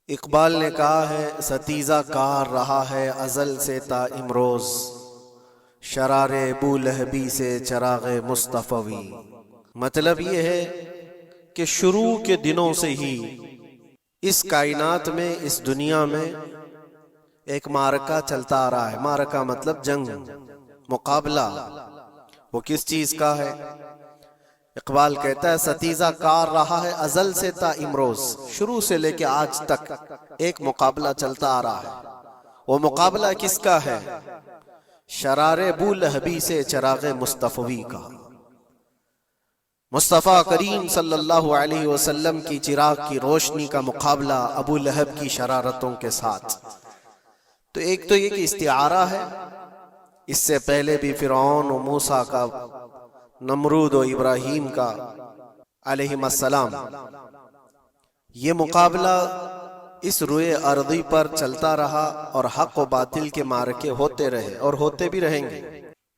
اقبال نے کہا ہے ستیزہ کار رہا ہے ازل سے تا امروز، شرار ابو لہبی سے چراغ مصطفی۔ مطلب یہ ہے کہ شروع کے دنوں سے ہی اس کائنات میں، اس دنیا میں ایک معرکہ چلتا آ رہا ہے۔ معرکہ مطلب جنگ، مقابلہ۔ وہ کس چیز کا ہے؟ اقبال کہتا ہے ستیزہ کار رہا ہے ازل سے تا امروز، شروع سے لے کے آج تک ایک مقابلہ چلتا آ رہا ہے۔ وہ مقابلہ کس کا ہے؟ شرار ابو لہبی سے چراغ مصطفی کا۔ مصطفیٰ کریم صلی اللہ علیہ وسلم کی چراغ کی روشنی کا مقابلہ ابو لہب کی شرارتوں کے ساتھ۔ تو ایک تو یہ کہ استعارہ ہے، اس سے پہلے بھی فرعون و موسیٰ کا، نمرود و ابراہیم کا علیہم السلام، یہ مقابلہ اس روئے ارضی پر چلتا رہا اور حق و باطل کے معرکے ہوتے رہے اور ہوتے بھی رہیں گے۔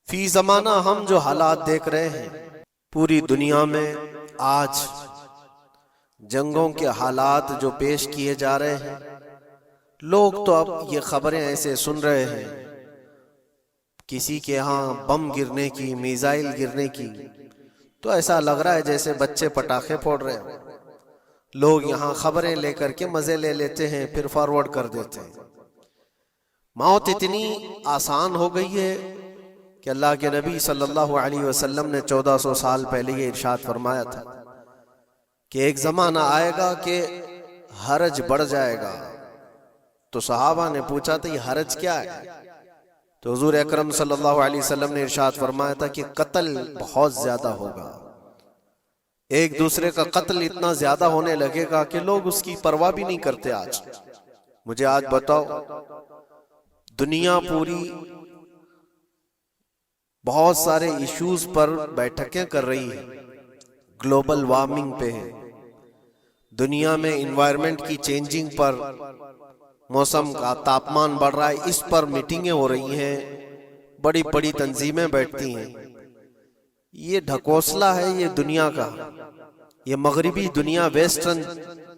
فی زمانہ ہم جو حالات دیکھ رہے ہیں پوری دنیا میں، آج جنگوں کے حالات جو پیش کیے جا رہے ہیں، لوگ تو اب یہ خبریں ایسے سن رہے ہیں، کسی کے ہاں بم گرنے کی، میزائل گرنے کی، تو ایسا لگ رہا ہے جیسے بچے پٹاخے پھوڑ رہے ہیں۔ لوگ یہاں خبریں لے کر کے مزے لے لیتے ہیں، پھر فارورڈ کر دیتے ہیں۔ موت اتنی آسان ہو گئی ہے کہ اللہ کے نبی صلی اللہ علیہ وسلم نے 1400 سال پہلے یہ ارشاد فرمایا تھا کہ ایک زمانہ آئے گا کہ حرج بڑھ جائے گا۔ تو صحابہ نے پوچھا تھا یہ حرج کیا ہے؟ تو حضور اکرم صلی اللہ علیہ وسلم نے ارشاد فرمایا تھا کہ قتل بہت زیادہ ہوگا، ایک دوسرے کا قتل اتنا زیادہ ہونے لگے گا کہ لوگ اس کی پرواہ بھی نہیں کرتے۔ آج مجھے آج بتاؤ، دنیا پوری بہت سارے ایشوز پر بیٹھکیں کر رہی ہے، گلوبل وارمنگ پہ ہے، دنیا میں انوائرمنٹ کی چینجنگ پر، موسم کا تاپمان بڑھ رہا ہے، اس پر میٹنگیں ہو رہی ہیں، بڑی بڑی تنظیمیں بیٹھتی ہیں۔ یہ ڈھکوسلا ہے یہ دنیا کا، یہ مغربی دنیا، ویسٹرن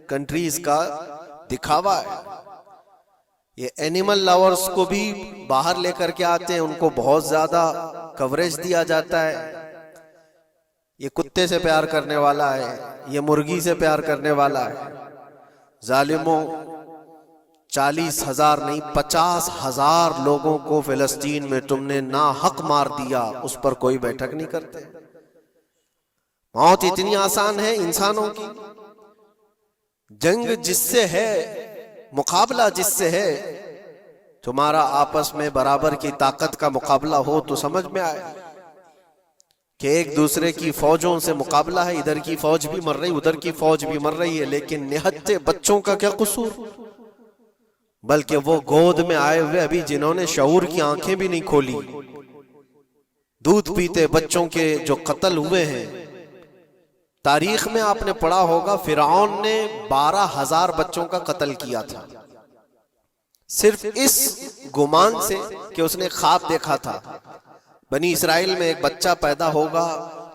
کنٹریز کا دکھاوا ہے۔ یہ اینیمل لاورز کو بھی باہر لے کر کے آتے ہیں، ان کو بہت زیادہ کوریج دیا جاتا ہے۔ یہ کتے سے پیار کرنے والا ہے، یہ مرغی سے پیار کرنے والا ہے۔ ظالموں، 40,000 نہیں 50,000 لوگوں کو فلسطین میں تم نے ناحق مار دیا، اس پر کوئی بیٹھک نہیں کرتے۔ موت اتنی آسان ہے انسانوں کی، جنگ جس سے ہے، مقابلہ جس سے ہے، تمہارا آپس میں برابر کی طاقت کا مقابلہ ہو تو سمجھ میں آئے کہ ایک دوسرے کی فوجوں سے مقابلہ ہے، ادھر کی فوج بھی مر رہی، ادھر کی فوج بھی مر رہی ہے، لیکن نہتے بچوں کا کیا قصور؟ بلکہ وہ گود میں آئے ہوئے ابھی جنہوں نے شعور کی آنکھیں بھی نہیں کھولی، دودھ پیتے بچوں کے جو قتل ہوئے ہیں۔ تاریخ میں آپ نے پڑھا ہوگا فرعون نے 12,000 بچوں کا قتل کیا تھا، صرف اس گمان سے کہ اس نے خواب دیکھا تھا بنی اسرائیل میں ایک بچہ پیدا ہوگا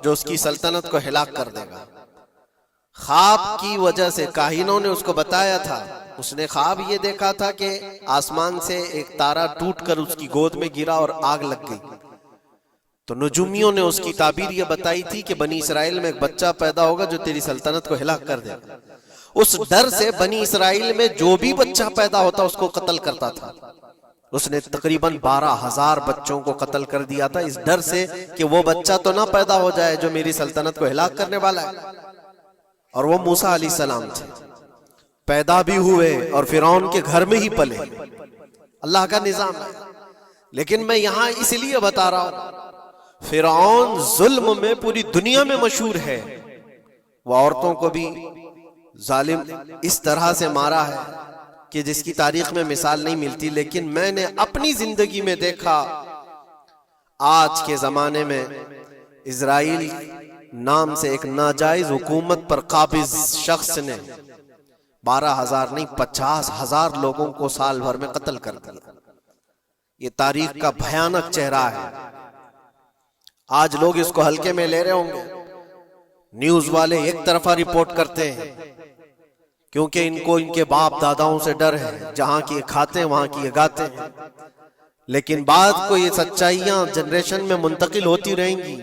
جو اس کی سلطنت کو ہلاک کر دے گا۔ خواب کی وجہ سے کاہنوں نے اس کو بتایا تھا، اس نے خواب یہ دیکھا تھا کہ آسمان سے ایک تارا ٹوٹ کر اس کی گود میں گرا اور آگ لگ گئی۔ تو نجومیوں نے اس کی تعبیر یہ بتائی تھی کہ بنی اسرائیل میں ایک بچہ پیدا ہوگا جو تیری سلطنت کو ہلاک کر دے گا۔ اس ڈر سے بنی اسرائیل میں جو بھی بچہ پیدا ہوتا اس کو قتل کرتا تھا۔ اس نے تقریباً 12,000 بچوں کو قتل کر دیا تھا، اس ڈر سے کہ وہ بچہ تو نہ پیدا ہو جائے جو میری سلطنت کو ہلاک کرنے والا ہے۔ اور وہ موسیٰ علیہ السلام تھے، پیدا بھی ہوئے اور فرعون کے گھر میں ہی پلے۔ اللہ کا نظام ہے۔ لیکن میں یہاں اس لیے بتا رہا ہوں، فرعون ظلم میں پوری دنیا میں مشہور ہے، وہ عورتوں کو بھی ظالم اس طرح سے مارا ہے کہ جس کی تاریخ میں مثال نہیں ملتی۔ لیکن میں نے اپنی زندگی میں دیکھا، آج کے زمانے میں اسرائیل نام سے ایک ناجائز حکومت پر قابض شخص نے 12,000 نہیں 50,000 لوگوں کو سال بھر میں قتل کر دیا۔ یہ تاریخ کا بھیانک چہرہ ہے۔ آج لوگ اس کو ہلکے میں لے رہے ہوں گے، نیوز والے ایک طرفہ رپورٹ کرتے ہیں، کیونکہ ان کو ان کے باپ داداؤں سے ڈر ہے، جہاں کی یہ کھاتے ہیں وہاں کی یہ گاتے ہیں۔ لیکن بعد کو یہ سچائیاں جنریشن میں منتقل ہوتی رہیں گی،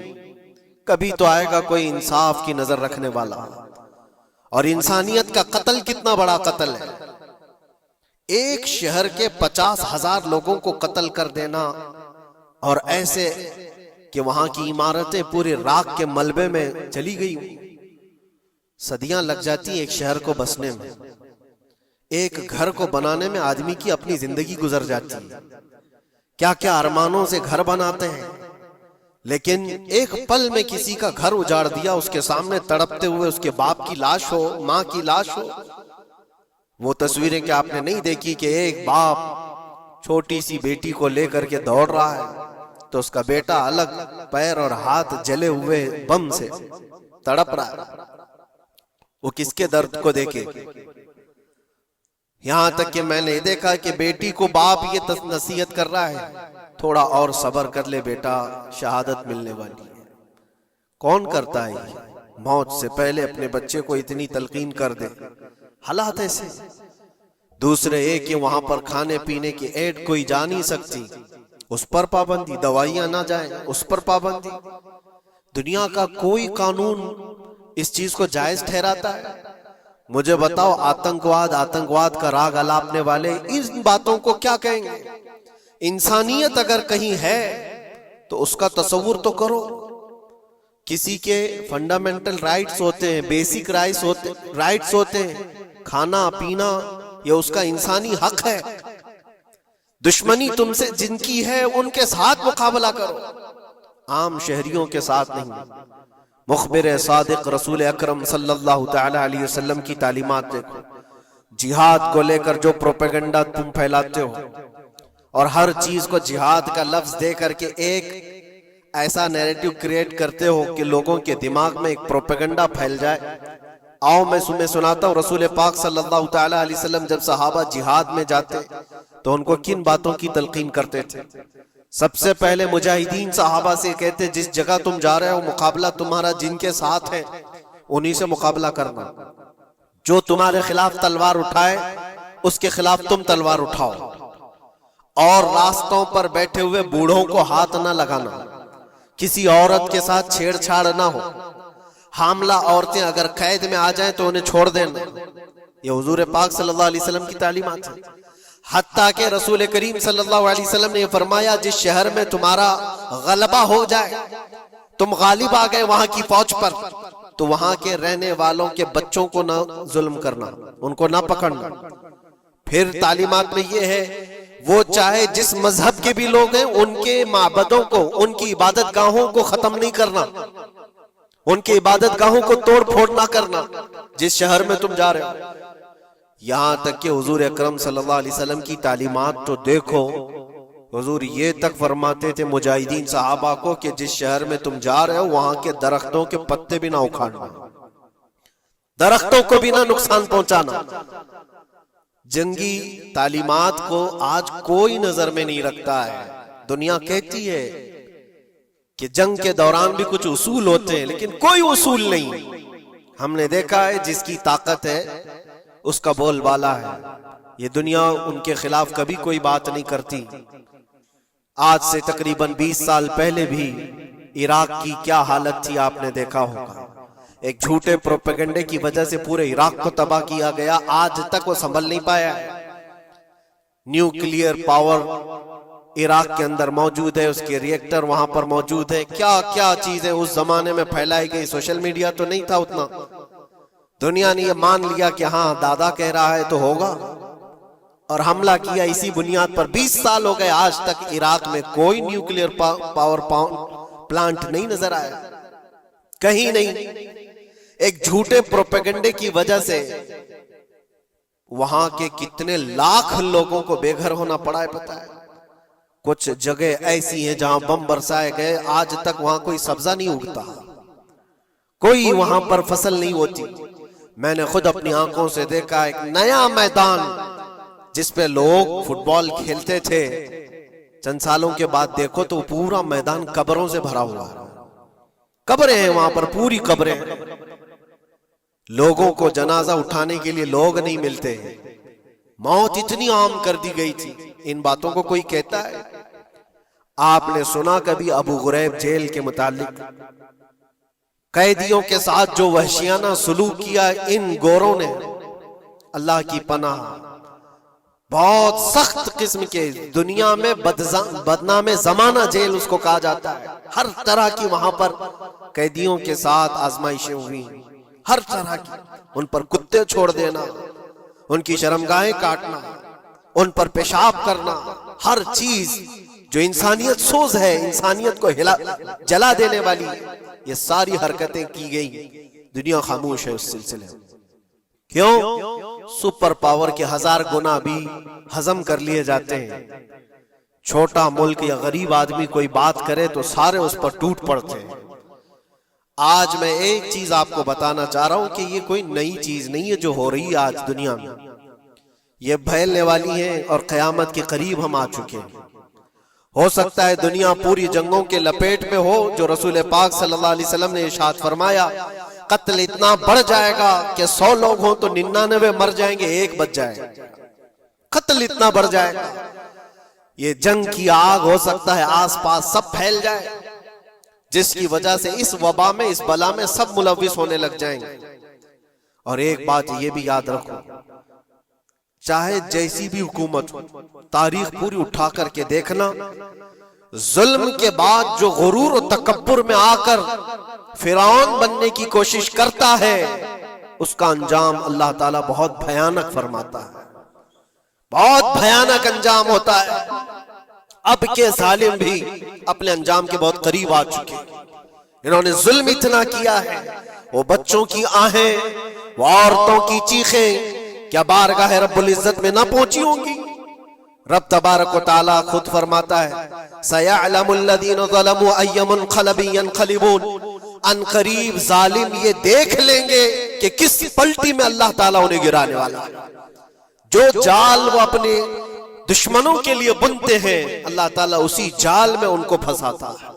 کبھی تو آئے گا کوئی انصاف کی نظر رکھنے والا۔ اور انسانیت کا قتل کتنا بڑا قتل ہے، ایک شہر کے 50,000 لوگوں کو قتل کر دینا، اور ایسے کہ وہاں کی عمارتیں پورے راکھ کے ملبے میں چلی گئی، صدیاں لگ جاتی ایک شہر کو بسنے میں، ایک گھر کو بنانے میں آدمی کی اپنی زندگی گزر جاتی ہے، کیا کیا ارمانوں سے گھر بناتے ہیں، لیکن ایک پل میں کسی کا گھر اجاڑ دیا، اس کے سامنے تڑپتے ہوئے اس کے باپ کی لاش ہو، ماں کی لاش ہو۔ وہ تصویریں کہ آپ نے نہیں دیکھی کہ ایک باپ چھوٹی سی بیٹی کو لے کر کے دوڑ رہا ہے تو اس کا بیٹا الگ پیر اور ہاتھ جلے ہوئے بم سے تڑپ رہا ہے، وہ کس کے درد کو دیکھے۔ یہاں تک کہ میں نے دیکھا کہ بیٹی کو باپ یہ نصیحت کر رہا ہے، تھوڑا اور صبر کر لے بیٹا، شہادت ملنے والی ہے۔ کون کرتا ہے یہ؟ موت سے پہلے اپنے بچے کو اتنی تلقین کر دے، حالات ایسے۔ دوسرے ایک کہ وہاں پر کھانے پینے کی ایڈ کوئی جا نہیں سکتی، اس پر پابندی، دوائیاں نہ جائیں اس پر پابندی۔ دنیا کا کوئی قانون اس چیز کو جائز ٹھہراتا ہے؟ مجھے بتاؤ، آتنکواد کا راگ الاپنے والے ان باتوں کو کیا کہیں گے؟ انسانیت اگر کہیں ہے تو اس کا تصور تو کرو۔ کسی کے فنڈامنٹل رائٹس ہوتے ہیں، بیسک رائٹس ہوتے ہیں، کھانا پینا یہ اس کا انسانی حق ہے۔ دشمنی تم سے جن کی ہے ان کے ساتھ مقابلہ کرو، عام شہریوں کے ساتھ نہیں۔ مخبر صادق رسول اکرم صلی اللہ تعالی علیہ وسلم کی تعلیمات دیکھو، جہاد کو لے کر جو پروپیگنڈا تم پھیلاتے ہو، اور ہر چیز کو جہاد کا لفظ دے کر کے ایک ایسا نیریٹو کریٹ کرتے ہو کہ لوگوں کے دماغ میں ایک پروپیگنڈا پھیل جائے۔ آؤ میں سناتا ہوں، رسول پاک صلی اللہ تعالی علیہ وسلم جب صحابہ جہاد میں جاتے تو ان کو کن باتوں کی تلقین کرتے تھے؟ سب سے پہلے مجاہدین صحابہ سے کہتے جس جگہ تم جا رہے ہو مقابلہ تمہارا جن کے ساتھ ہے انہی سے مقابلہ کرنا، جو تمہارے خلاف تلوار اٹھائے اس کے خلاف تم تلوار اٹھاؤ، اور راستوں پر بیٹھے ہوئے بوڑھوں کو ہاتھ نہ لگانا، کسی عورت کے ساتھ چھیڑ چھاڑ نہ ہو، حاملہ عورتیں اگر قید میں آ جائیں تو انہیں چھوڑ دینا۔ یہ حضور پاک صلی اللہ علیہ وسلم کی تعلیمات ہیں۔ حتیٰ کہ رسول کریم صلی اللہ علیہ وسلم نے یہ فرمایا جس شہر میں تمہارا غلبہ ہو جائے، تم غالب آ گئے وہاں کی فوج پر، تو وہاں کے رہنے والوں کے بچوں کو نہ ظلم کرنا، ان کو نہ پکڑنا۔ پھر تعلیمات میں یہ ہے وہ چاہے جس مذہب کے بھی لوگ ہیں ان کے معبدوں کو، ان کی عبادت گاہوں کو ختم نہیں کرنا، ان کی عبادت گاہوں کو توڑ پھوڑ نہ کرنا جس شہر میں تم جا رہے ہو۔ یہاں تک کہ حضور اکرم صلی اللہ علیہ وسلم کی تعلیمات تو دیکھو، حضور یہ تک فرماتے تھے مجاہدین صحابہ کو کہ جس شہر میں تم جا رہے ہو وہاں کے درختوں کے پتے بھی نہ اکھاڑنا، درختوں کو بھی نہ نقصان پہنچانا۔ جنگی تعلیمات کو آج کوئی نظر میں نہیں رکھتا ہے۔ دنیا کہتی ہے کہ جنگ کے دوران بھی کچھ اصول ہوتے ہیں، لیکن کوئی اصول نہیں۔ ہم نے دیکھا ہے جس کی طاقت ہے اس کا بول بالا ہے، یہ دنیا ان کے خلاف کبھی کوئی بات نہیں کرتی۔ آج سے تقریباً 20 سال پہلے بھی عراق کی کیا حالت تھی آپ نے دیکھا ہوگا، ایک جھوٹے پروپیگنڈے کی وجہ سے پورے عراق کو تباہ کیا گیا، آج تک وہ سنبھل نہیں پایا ہے۔ نیوکلیئر پاور عراق کے اندر موجود ہے، اس کے ری ایکٹر وہاں پر موجود ہے، کیا کیا چیزیں اس زمانے میں پھیلائی گئی۔ سوشل میڈیا تو نہیں تھا اتنا، دنیا نے یہ مان لیا کہ ہاں دادا کہہ رہا ہے تو ہوگا، اور حملہ کیا اسی بنیاد پر۔ 20 سال ہو گئے آج تک عراق میں کوئی نیوکلیئر پاور پلانٹ نہیں نظر آیا، کہیں نہیں۔ ایک جھوٹے پروپیگنڈے کی وجہ سے وہاں کے کتنے لاکھ لوگوں کو بے گھر ہونا پڑا ہے پتہ ہے۔ کچھ جگہ ایسی ہیں جہاں بم برسائے گئے، آج تک وہاں کوئی سبزہ نہیں اگتا، کوئی وہاں پر فصل نہیں ہوتی۔ میں نے خود اپنی آنکھوں سے دیکھا ایک نیا میدان جس پہ لوگ فٹ بال کھیلتے تھے، چند سالوں کے بعد دیکھو تو پورا میدان قبروں سے بھرا ہوا ہے، قبریں ہیں وہاں پر، پوری قبریں۔ لوگوں کو جنازہ اٹھانے کے لیے لوگ نہیں ملتے ہیں، موت اتنی عام کر دی گئی تھی، ان باتوں کو کوئی کہتا ہے؟ آپ نے سنا کبھی ابو غریب جیل کے متعلق؟ قیدیوں کے ساتھ جو وحشیانہ سلوک کیا ان گوروں نے، اللہ کی پناہ، بہت سخت قسم کے، دنیا میں بدنام زمانہ جیل اس کو کہا جاتا ہے۔ ہر طرح کی وہاں پر قیدیوں کے ساتھ آزمائشیں ہوئی، ہر طرح کی، ان پر کتے چھوڑ دینا، ان کی شرمگاہیں کاٹنا، ان پر پیشاب کرنا، ہر چیز جو انسانیت سوز ہے، انسانیت کو جلا دینے والی، یہ ساری حرکتیں کی گئی۔ دنیا خاموش ہے اس سلسلے میں۔ کیوں؟ سپر پاور کے 1000 گنا بھی ہضم کر لیے جاتے ہیں۔ چھوٹا ملک یا غریب آدمی کوئی بات کرے تو سارے اس پر ٹوٹ پڑتے ہیں۔ آج میں ایک چیز آپ کو بتانا چاہ رہا ہوں کہ یہ کوئی نئی چیز نہیں ہے جو ہو رہی ہے آج دنیا میں، یہ پھیلنے والی ہے اور قیامت کے قریب ہم آ چکے ہیں۔ ہو سکتا ہے دنیا پوری جنگوں کے لپیٹ میں ہو، جو رسول پاک صلی اللہ علیہ وسلم نے ارشاد فرمایا، قتل اتنا بڑھ جائے گا کہ 100 لوگ ہوں تو 99 مر جائیں گے، ایک بچ جائے گا۔ قتل اتنا بڑھ جائے گا، یہ جنگ کی آگ ہو سکتا ہے آس پاس سب پھیل جائے، جس کی وجہ سے اس وبا میں، اس بلا میں سب ملوث ہونے لگ جائیں گے۔ اور ایک بات یہ بھی یاد رکھو، چاہے جیسی بھی حکومت ہو، تاریخ پوری اٹھا کر کے دیکھنا، ظلم کے بعد جو غرور و تکبر میں آ کر فرعون بننے کی کوشش کرتا ہے، اس کا انجام اللہ تعالیٰ بہت بھیانک فرماتا ہے، بہت بھیانک انجام ہوتا ہے۔ اب کے ظالم بھی اپنے انجام کے بہت قریب آ چکے، انہوں نے ظلم اتنا کیا ہے، وہ بچوں کی آہیں، وہ عورتوں کی چیخیں کیا بارگاہ رب العزت میں نہ پہنچی ہوں گی؟ رب تبارک و تعالیٰ خود فرماتا ہے، سَيَعْلَمُ الَّذِينَ ظَلَمُوا أَيَّ مُنْقَلَبٍ يَنْقَلِبُونَ، ان قریب ظالم یہ دیکھ لیں گے کہ کس پلٹی میں اللہ تعالیٰ انہیں گرانے والا ہے۔ جو جال وہ اپنے دشمنوں کے لیے بنتے ہیں، اللہ تعالیٰ اسی جال میں ان کو پھنساتا ہے۔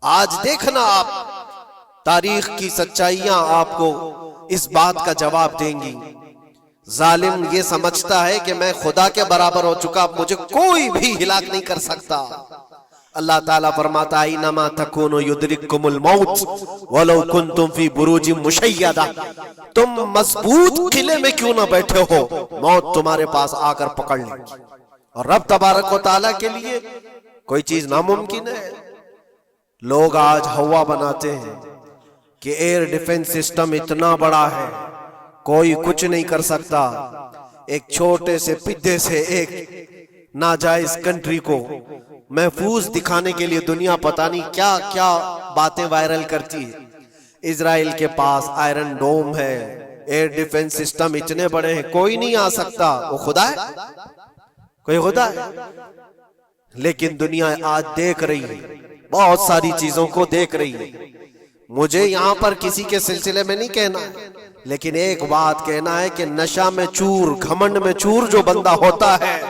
آج دیکھنا آپ، تاریخ کی سچائیاں آپ کو اس بات کا جواب دیں گی۔ ظالم یہ سمجھتا ہے کہ میں خدا کے برابر ہو چکا، مجھے کوئی بھی ہلاک نہیں کر سکتا۔ اللہ تعالیٰ فرماتا ہے، اینما تکونوا یدرککم الموت ولو کنتم فی بروج مشیدہ، تم مضبوط قلعے میں کیوں نہ بیٹھے ہو، موت تمہارے پاس آ کر پکڑ لے گی۔ اور رب تبارک و تعالیٰ کے لیے کوئی چیز ناممکن ہے۔ لوگ آج ہوا بناتے ہیں کہ ایئر ڈیفنس سسٹم اتنا بڑا ہے، کوئی کچھ نہیں کر سکتا۔ ایک چھوٹے سے پدے سے ایک ناجائز کنٹری کو محفوظ دکھانے کے لیے دنیا پتہ نہیں کیا کیا باتیں وائرل کرتی ہے۔ اسرائیل کے پاس آئرن ڈوم ہے، ایئر ڈیفنس سسٹم اتنے بڑے ہیں، کوئی نہیں آ سکتا۔ وہ خدا ہے؟ کوئی خدا ہے؟ لیکن دنیا آج دیکھ رہی ہے، بہت ساری چیزوں کو دیکھ رہی ہے۔ مجھے یہاں پر کسی کے سلسلے میں نہیں کہنا ہے، لیکن ایک بات کہنا ہے کہ نشہ میں چور، گھمنڈ میں چور جو بندہ ہوتا ہے،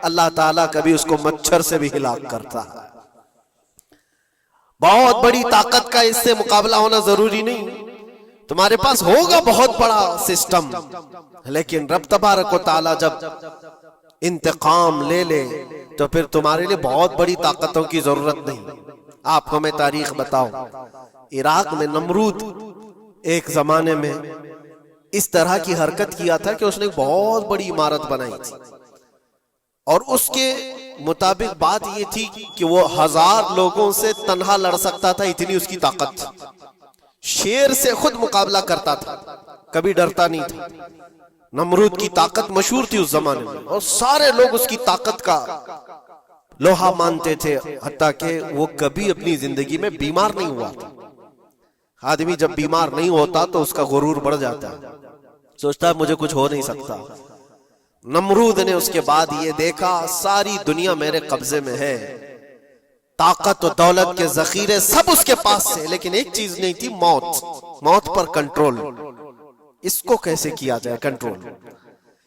اللہ تعالیٰ کبھی اس کو مچھر سے بھی ہلاک کرتا ہے۔ بہت بڑی طاقت کا اس سے مقابلہ ہونا ضروری نہیں، تمہارے پاس ہوگا بہت بڑا سسٹم، لیکن رب تبارک و تعالیٰ جب انتقام لے لے تو پھر تمہارے لیے بہت بڑی طاقتوں کی ضرورت نہیں۔ آپ کو میں تاریخ بتاؤں، عراق میں نمرود ایک زمانے میں اس طرح کی حرکت کیا تھا کہ اس نے بہت بڑی عمارت بنائی تھی، اور اس کے مطابق بات یہ تھی کہ وہ 1000 لوگوں سے تنہا لڑ سکتا تھا، اتنی اس کی طاقت تھی۔ شیر سے خود مقابلہ کرتا تھا، کبھی ڈرتا نہیں تھا۔ نمرود کی طاقت مشہور تھی اس زمانے میں، اور سارے لوگ اس کی طاقت کا لوہا مانتے تھے، حتیٰ کہ وہ کبھی اپنی زندگی میں بیمار نہیں ہوا تھا۔ آدمی جب بیمار نہیں ہوتا تو اس کا غرور بڑھ جاتا ہے، سوچتا ہے مجھے کچھ ہو نہیں سکتا۔ نمرود نے اس کے بعد یہ دیکھا ساری دنیا میرے قبضے میں ہے، طاقت و دولت کے ذخیرے سب اس کے پاس سے، لیکن ایک چیز نہیں تھی، موت پر کنٹرول۔ اس کو کیسے کیا جائے کنٹرول؟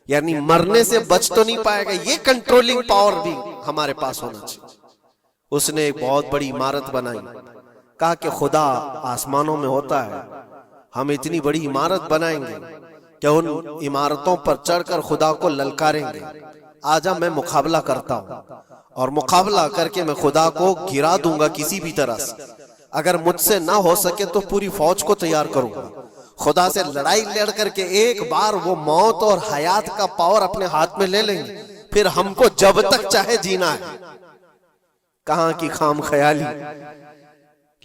یعنی مرنے سے بچ تو نہیں پائے گا، یہ کنٹرولنگ پاور بھی ہمارے پاس ہونا چاہیے۔ اس نے ایک بہت بڑی عمارت بنائی، کہا کہ خدا آسمانوں میں ہوتا ہے، ہم اتنی بڑی عمارت بنائیں گے کہ ان عمارتوں پر چڑھ کر خدا کو للکاریں گے، آجا میں مقابلہ کرتا ہوں، اور مقابلہ کر کے میں خدا کو گرا دوں گا کسی بھی طرح سے۔ اگر مجھ سے نہ ہو سکے تو پوری فوج کو تیار کروں گا، خدا سے لڑائی لڑ کر کے ایک بار وہ موت اور حیات کا پاور اپنے ہاتھ میں لے لیں گے، پھر ہم کو جب تک چاہے جینا ہے۔ کہاں کی خام خیالی،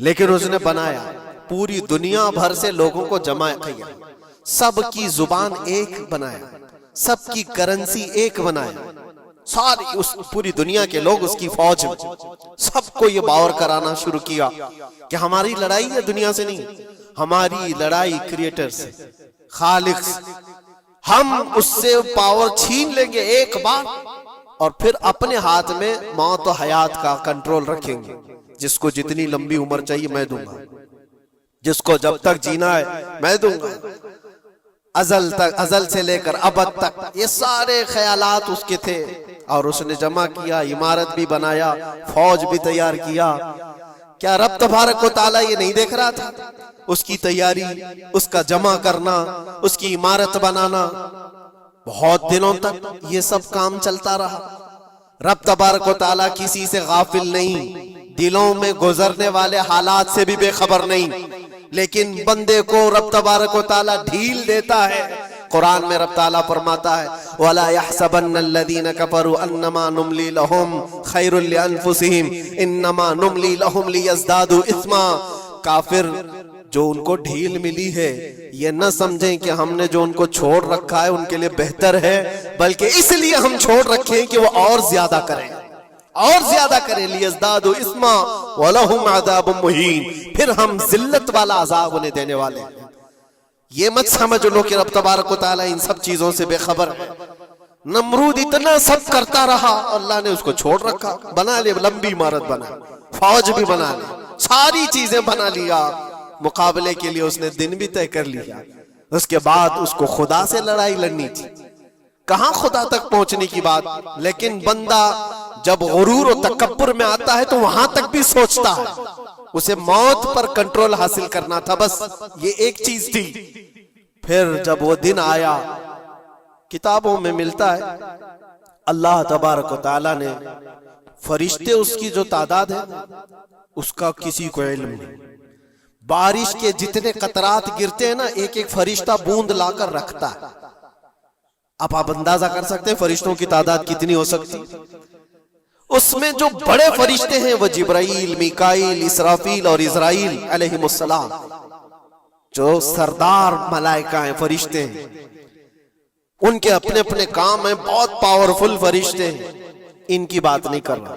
لیکن اس نے بنایا، پوری دنیا بھر سے لوگوں کو جمع کیا، سب کی زبان ایک بنایا، سب کی کرنسی ایک بنایا، ساری اس پوری دنیا کے لوگ اس کی فوج میں، سب کو یہ باور کرانا شروع کیا کہ ہماری لڑائی ہے دنیا سے نہیں، ہماری لڑائی کریٹر سے، خالق سے، ہم اس سے پاور چھین لیں گے ایک بار، اور پھر اپنے ہاتھ میں موت و حیات کا کنٹرول رکھیں گے۔ جس کو جتنی لمبی عمر چاہیے میں دوں گا، جس کو جب تک جینا ہے میں دوں گا، ازل سے لے کر ابد تک۔ یہ سارے خیالات اس کے تھے، اور اس نے جمع کیا، عمارت بھی بنایا، فوج بھی تیار کیا۔ کیا رب تبارک و تعالیٰ یہ نہیں دیکھ رہا تھا؟ اس کی تیاری، اس کا جمع کرنا، اس کی عمارت بنانا، بہت دنوں تک یہ سب کام چلتا رہا۔ رب تبارک و تعالیٰ کسی سے غافل نہیں، دلوں میں گزرنے والے حالات سے بھی بے خبر نہیں، لیکن بندے کو رب تبارک و تعالیٰ ڈھیل دیتا ہے۔ قرآن میں رب تعالیٰ فرماتا ہے وَلَا يَحْسَبَنَّ الَّذِينَ كَفَرُوا أَنَّمَا نُمْلِي لَهُمْ خَيْرٌ لِأَنفُسِهِمْ إِنَّمَا نُمْلِي لَهُمْ لِيَزْدَادُوا إِثْمًا۔ کافر جو ان کو ڈھیل ملی ہے یہ نہ سمجھیں کہ ہم نے جو ان کو چھوڑ رکھا ہے ان کے لیے بہتر ہے، بلکہ اس لیے ہم چھوڑ رکھیں کہ وہ اور زیادہ کریں، اور زیادہ کریں، لیزدادوا اثما ولہم عذاب مہین، پھر ہم ذلت والا عذاب انہیں دینے والے ہیں۔ یہ مت سمجھ لو کہ رب تبارک و تعالیٰ ان سب چیزوں سے بے خبر ہے۔ نمرود اتنا سب کرتا رہا، اللہ نے اس کو چھوڑ رکھا، بنا لے، لمبی عمارت بنا، فوج بھی بنا لی، ساری چیزیں بنا لیا، مقابلے کے لیے اس نے دن بھی طے کر لیا۔ اس کے بعد اس کو خدا سے لڑائی لڑنی تھی، کہاں خدا تک پہنچنے کی بات، لیکن بندہ جب غرور و تکبر میں آتا ہے تو وہاں تک بھی سوچتا ہے، اسے موت پر کنٹرول حاصل کرنا تھا، بس یہ ایک چیز تھی۔ پھر جب وہ دن آیا، کتابوں میں ملتا ہے اللہ تبارک و تعالیٰ نے فرشتے اس کی جو تعداد ہے اس کا کسی کو علم نہیں۔ بارش کے جتنے قطرات گرتے ہیں نا، ایک ایک فرشتہ بوند لا کر رکھتا ہے۔ اب آپ اندازہ کر سکتے ہیں فرشتوں کی تعداد کتنی ہو سکتی۔ اس میں جو بڑے فرشتے ہیں وہ جبرائیل، میکائیل، اسرافیل اور اسرائیل علیہم السلام، جو سردار ملائکہ ہیں، فرشتے ہیں، ان کے اپنے اپنے کام ہیں، بہت پاورفل فرشتے ہیں۔ ان کی بات نہیں کر رہا،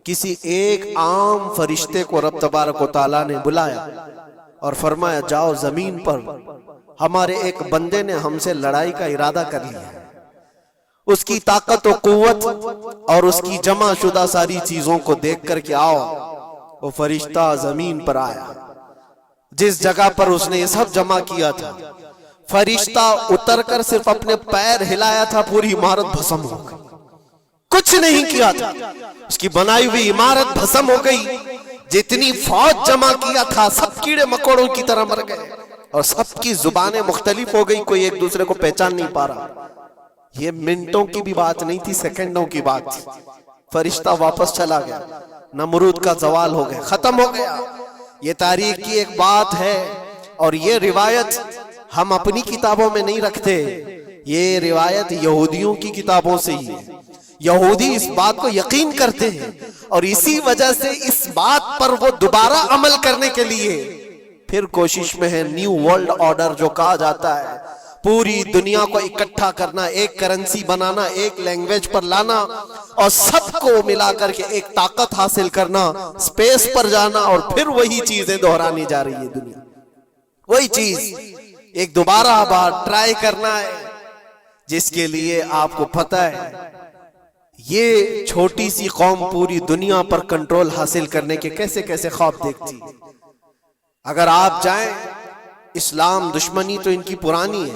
کسی ایک عام فرشتے کو رب تبارک و تعالیٰ نے بلایا اور فرمایا جاؤ زمین پر، ہمارے ایک بندے نے ہم سے لڑائی کا ارادہ کر لیا، اس کی طاقت و قوت اور اس کی جمع شدہ ساری چیزوں کو دیکھ کر کے آؤ۔ وہ فرشتہ زمین پر آیا، جس جگہ پر اس نے یہ سب جمع کیا تھا، فرشتہ اتر کر صرف اپنے پیر ہلایا تھا، پوری عمارت بھسم ہو گئی، کچھ نہیں کیا تھا، اس کی بنائی ہوئی عمارت بھسم ہو گئی۔ جتنی فوج جمع کیا تھا سب کیڑے مکوڑوں کی طرح مر گئے، اور سب کی زبانیں مختلف ہو گئی، کوئی ایک دوسرے کو پہچان نہیں پا رہا۔ یہ منٹوں کی بھی بات نہیں تھی، سیکنڈوں کی بات تھی۔ فرشتہ واپس چلا گیا، نمرود کا زوال ہو گیا، ختم ہو گیا۔ یہ تاریخ کی ایک بات ہے، اور یہ روایت ہم اپنی کتابوں میں نہیں رکھتے، یہ روایت یہودیوں کی کتابوں سے ہی ہے۔ یہودی اس بات کو یقین کرتے ہیں، اور اسی وجہ سے اس بات پر وہ دوبارہ عمل کرنے کے لیے پھر کوشش میں ہے۔ نیو ورلڈ آرڈر جو کہا جاتا ہے، پوری دنیا کو اکٹھا کرنا، ایک کرنسی بنانا، ایک لینگویج پر لانا، اور سب کو ملا کر کے ایک طاقت حاصل کرنا، سپیس پر جانا، اور پھر وہی چیزیں دہرانی جا رہی ہے دنیا، وہی چیز ایک دوبارہ بار ٹرائی کرنا ہے، جس کے لیے آپ کو پتہ ہے یہ چھوٹی سی قوم پوری دنیا پر کنٹرول حاصل کرنے کے کیسے کیسے خواب دیکھتی۔ اگر آپ جائیں، اسلام دشمنی تو ان کی پرانی ہے،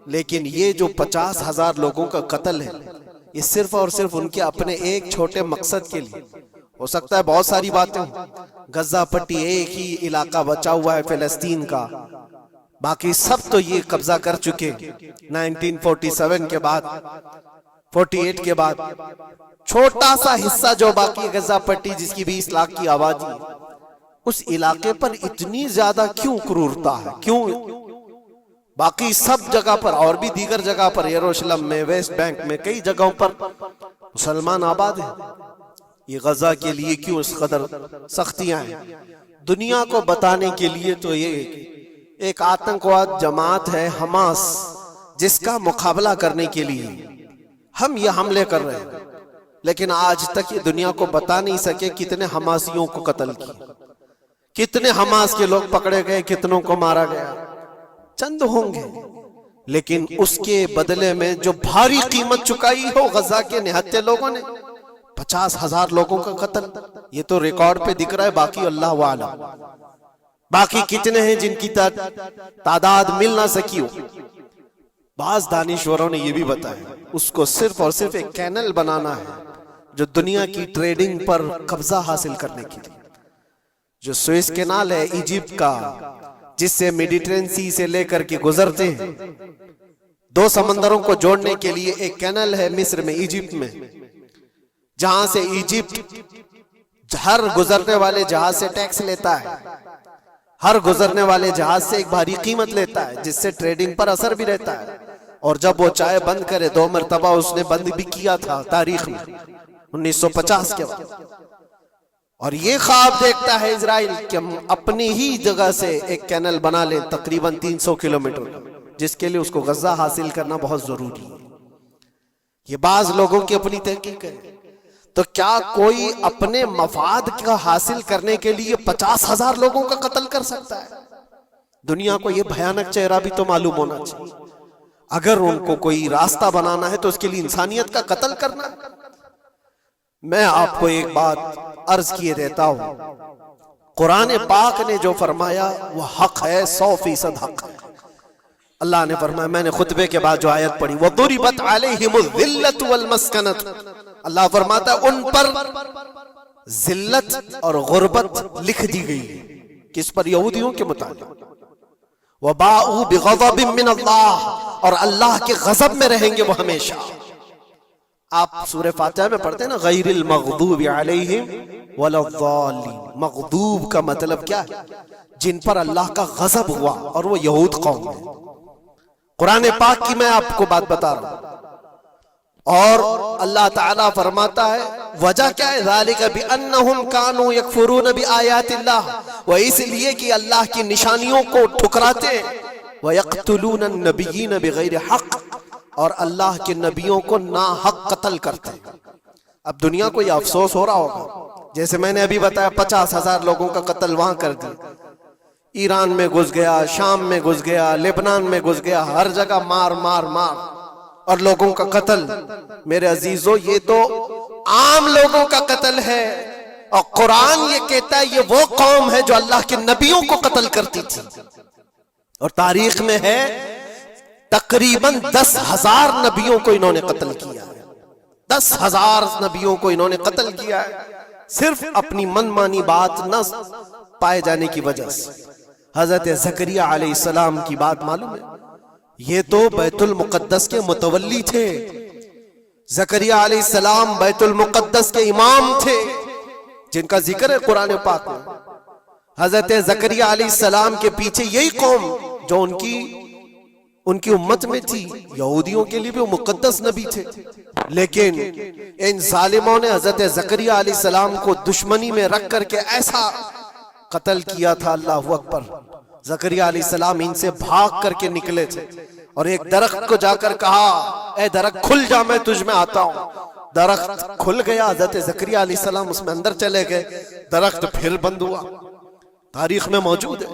لیکن یہ جو 50,000 لوگوں کا قتل ہے، یہ صرف اور صرف ان کے اپنے ایک چھوٹے مقصد کے لیے۔ ہو سکتا ہے بہت ساری باتیں ہوں، غزہ پٹی ایک ہی علاقہ بچا ہوا ہے فلسطین کا، باقی سب تو یہ قبضہ کر چکے 1947 کے بعد 48 کے بعد. چھوٹا سا حصہ جو باقی غزہ پٹی جس کی 20 لاکھ کی آبادی، اس علاقے پر اتنی زیادہ کیوں کرورتا ہے؟ کیوں؟ باقی سب جگہ پر اور بھی دیگر جگہ پر، یروشلم میں، ویسٹ بینک میں، کئی جگہوں پر مسلمان آباد ہیں. یہ غزہ کے لیے کیوں اس قدر سختیاں ہیں؟ دنیا کو بتانے کے لیے تو یہ ایک آتنکواد جماعت ہے حماس، جس کا مقابلہ کرنے کے لیے ہم یہ حملے کر رہے ہیں، لیکن آج تک یہ دنیا کو بتا نہیں سکے کتنے حماسیوں کو قتل کیا، کتنے حماس کے لوگ پکڑے گئے، کتنوں کو مارا گیا. چند ہوں گے، لیکن اس کے بدلے میں جو بھاری قیمت چکائی ہو غزہ کے نہتے لوگوں نے، 50,000 لوگوں کا قتل، یہ تو ریکارڈ پہ دکھ رہا ہے. باقی اللہ عالم، باقی کتنے ہیں جن کی تعداد مل نہ سکی ہو. بعض دانشوروں نے یہ بھی بتایا اس کو صرف اور صرف ایک کینل بنانا ہے جو دنیا کی ٹریڈنگ پر قبضہ حاصل کرنے کے لیے. جو سوئس کینال ہے ایجپٹ کا، جس سے میڈیٹرین سی سے لے کر کے گزرتے ہیں، 2 سمندروں کو جوڑنے کے لیے ایک کینل ہے مصر میں، ایجپٹ میں، جہاں سے ایجپٹ ہر گزرنے والے جہاز سے ٹیکس لیتا ہے، ہر گزرنے والے جہاز سے ایک بھاری قیمت لیتا ہے، جس سے ٹریڈنگ پر اثر بھی رہتا ہے. اور جب وہ چاہے بند کرے، 2 مرتبہ اس نے بند بھی کیا تھا تاریخ میں 1950 کے وقت. اور یہ خواب دیکھتا ہے اسرائیل کہ ہم اپنی ہی جگہ سے ایک کینل بنا لیں تقریباً 300 کلومیٹر، جس کے لیے اس کو غزہ حاصل کرنا بہت ضروری ہے. یہ بعض لوگوں کی اپنی تحقیق ہے. تو کیا کوئی اپنے مفاد کا حاصل کرنے کے لیے 50,000 لوگوں کا قتل کر سکتا ہے؟ دنیا کو یہ بھیانک چہرہ بھی تو معلوم ہونا چاہیے. اگر ان کو کوئی راستہ بنانا ہے تو اس کے لیے انسانیت کا قتل کرنا. میں آپ کو ایک بات عرض کیے دیتا ہوں، قرآن پاک نے جو فرمایا وہ حق ہے، 100% حق ہے. اللہ نے فرمایا، میں نے خطبے کے بعد جو آیت پڑھی، وَضُرِبَتْ عَلَيْهِمُ الذِّلَّةُ وَالْمَسْكَنَةُ، اللہ فرماتا ہے ان پر ذلت اور غربت لکھ دی گئی. کس پر؟ یہودیوں کے متعلق. وَبَاءُوا بِغَضَبٍ مِّنَ اللَّهِ، اور اللہ کے غضب میں رہیں گے وہ ہمیشہ. آپ سورہ فاتحہ میں پڑھتے ہیں نا، غیر المغضوب علیہم ولا الضالین. مغضوب کا مطلب کیا ہے؟ جن پر اللہ کا غضب ہوا، اور وہ یہود قوم ہے. قرآن پاک کی میں آپ کو بات بتا رہا ہوں. اور اللہ تعالیٰ فرماتا ہے وجہ کیا ہے؟ ذالک بأنہم کانوا یکفرون بآیات اللہ، وہ اس لیے کہ اللہ کی نشانیوں کو ٹھکراتے ہیں. وَيَقْتُلُونَ النَّبِيِّينَ بِغَيْرِ حق، اور اللہ کے نبیوں کو ناحق قتل کرتے ہیں. اب دنیا کو یہ افسوس ہو رہا ہوگا، جیسے میں نے ابھی بتایا 50,000 لوگوں کا قتل وہاں کر دیا. ایران میں گھس گیا، شام میں گھس گیا، لبنان میں گھس گیا، ہر جگہ مار مار مار اور لوگوں کا قتل. میرے عزیزو، یہ تو عام لوگوں کا قتل ہے، اور قرآن یہ کہتا ہے یہ وہ قوم ہے جو اللہ کے نبیوں کو قتل کرتی تھی. اور تاریخ میں ہے تقریباً 10,000 نبیوں کو انہوں نے قتل کیا ہے. 10,000 نبیوں کو انہوں نے قتل کیا ہے، صرف اپنی من مانی بات نہ پائے جانے کی وجہ سے. حضرت زکریا علیہ السلام کی بات معلوم ہے، یہ تو بیت المقدس کے متولی تھے. زکریا علیہ السلام بیت المقدس کے امام تھے، جن کا ذکر ہے قرآن پاک میں. حضرت زکریا علیہ السلام کے پیچھے یہی قوم جو ان کی امت میں تھی، یہودیوں کے لیے بھی وہ مقدس نبی تھے. لیکن ان ظالموں نے حضرت زکریا علیہ السلام کو دشمنی میں رکھ کر کے ایسا قتل کیا تھا. اللہ اکبر. زکریا علیہ السلام ان سے بھاگ کر کے نکلے تھے اور ایک درخت کو جا کر کہا، اے درخت کھل جا، میں تجھ میں آتا ہوں. درخت کھل گیا، حضرت زکریا علیہ السلام اس میں اندر چلے گئے، درخت پھر بند ہوا. تاریخ میں موجود ہے.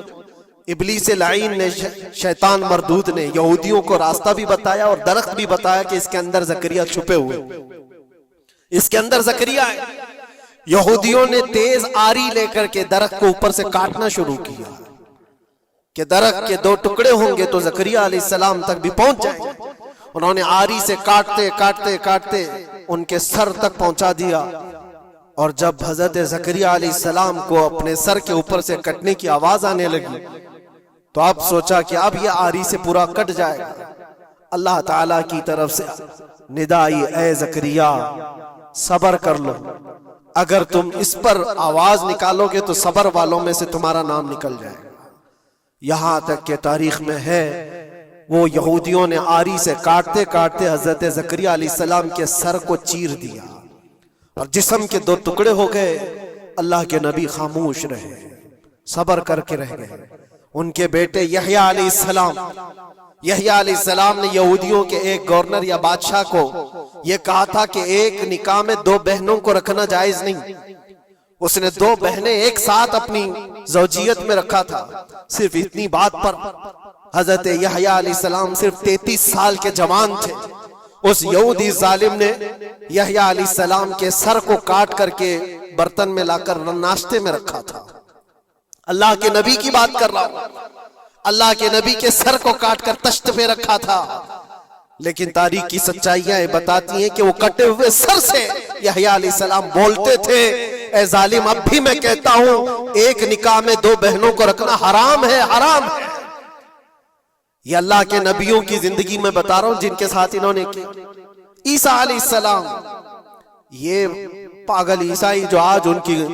ابلیس لعین نے، شیطان مردود نے یہودیوں کو راستہ بھی بتایا اور درخت بھی بتایا کہ اس کے اندر زکریا چھپے ہوئے، اس کے اندر زکریا ہے. یہودیوں نے تیز آری لے کر کے درخت کو اوپر سے کاٹنا شروع کیا کہ درخت کے 2 ٹکڑے ہوں گے تو زکریا علیہ السلام تک بھی پہنچ جائیں. انہوں نے آری سے کاٹتے کاٹتے کاٹتے ان کے سر تک پہنچا دیا. اور جب حضرت زکریا علیہ السلام کو اپنے سر کے اوپر سے کٹنے کی آواز آنے لگی تو اب سوچا کہ اب یہ آری سے پورا کٹ جائے گا. اللہ تعالیٰ کی طرف سے ندا آئی، اے زکریا صبر کر لو، اگر تم اس پر آواز نکالو گے تو صبر والوں میں سے تمہارا نام نکل جائے گا. یہاں تک کہ تاریخ میں ہے وہ یہودیوں نے آری سے کاٹتے کاٹتے حضرت زکریا علیہ السلام کے سر کو چیر دیا اور جسم کے 2 ٹکڑے ہو گئے. اللہ کے نبی خاموش رہے، صبر کر کے رہ گئے. ان کے بیٹے یحییٰ علیہ السلام، یحییٰ علیہ السلام نے یہودیوں کے ایک گورنر یا بادشاہ کو یہ کہا تھا کہ ایک نکاح میں 2 بہنوں کو رکھنا جائز نہیں. اس نے 2 بہنیں ایک ساتھ اپنی زوجیت میں رکھا تھا. صرف اتنی بات پر حضرت یحییٰ علیہ السلام صرف 33 سال کے جوان تھے. اس یہودی ظالم نے یحییٰ علیہ السلام کے سر کو کاٹ کر کے برتن میں لا کر ناشتے میں رکھا تھا. اللہ کے نبی کی بات کر رہا ہوں، اللہ کے نبی کے سر کو کاٹ کر تشت پہ رکھا تھا. لیکن تاریخ کی سچائیاں بتاتی ہیں کہ وہ کٹے ہوئے سر سے یحییٰ علیہ السلام بولتے تھے، اے ظالم اب بھی میں کہتا ہوں ایک نکاح میں 2 بہنوں کو رکھنا حرام ہے، حرام ہے. یہ اللہ کے نبیوں کی زندگی میں بتا رہا ہوں جن کے ساتھ انہوں نے کی. عیسیٰ علیہ السلام، یہ پاگل عیسائی جو آج ان کی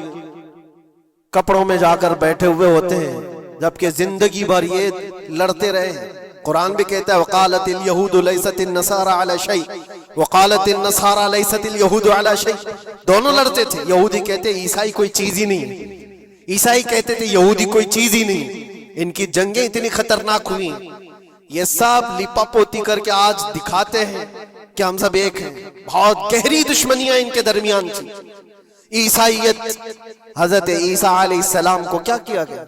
کپڑوں میں جا کر بیٹھے ہوئے ہوتے ہیں جبکہ زندگی بھر یہ لڑتے رہے ہیں. قرآن بھی کہتا ہے وقالت اليہود لیست النصارى علی شیء وقالت النصارى لیست اليہود علی شیء. دونوں لڑتے تھے. یہودی کہتے عیسائی کوئی چیز ہی نہیں، عیسائی کہتے تھے یہودی کوئی چیز ہی نہیں. ان کی جنگیں اتنی خطرناک ہوئی، یہ سب لپا پوتی کر کے آج دکھاتے ہیں کہ ہم سب ایک ہیں. بہت گہری دشمنیاں ان کے درمیان تھی. عیسائیت، حضرت عیسیٰ علیہ السلام کو کیا کیا گیا؟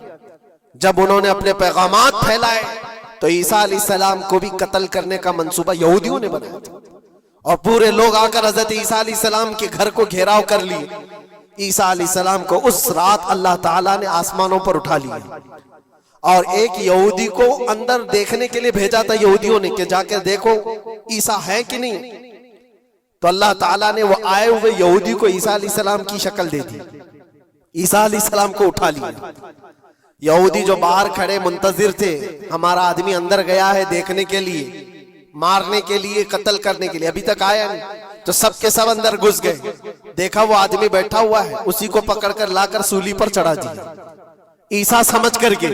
جب انہوں نے اپنے پیغامات پھیلائے تو عیسیٰ علیہ السلام کو بھی قتل کرنے کا منصوبہ یہودیوں نے بنایا تھا اور پورے لوگ آ کر حضرت عیسیٰ علیہ السلام کے گھر کو گھیراؤ کر لی. عیسیٰ علیہ السلام کو اس رات اللہ تعالیٰ نے آسمانوں پر اٹھا لیا اور ایک یہودی کو اندر دیکھنے کے لیے بھیجا تھا یہودیوں نے کہ جا کے دیکھو عیسیٰ ہے کہ نہیں. تو اللہ تعالیٰ نے وہ آئے ہوئے یہودی کو عیسیٰ علیہ السلام کی شکل دے دی. عیسیٰ علیہ السلام کو اٹھا لیا. یہودی جو باہر کھڑے منتظر تھے ہمارا آدمی اندر گیا ہے دیکھنے کے لیے، مارنے کے لیے، قتل کرنے کے لیے، ابھی تک آیا نہیں، تو سب کے سب اندر گھس گئے. دیکھا وہ آدمی بیٹھا ہوا ہے، اسی کو پکڑ کر لا کر سولی پر چڑھا دیا عیسیٰ سمجھ کر کے.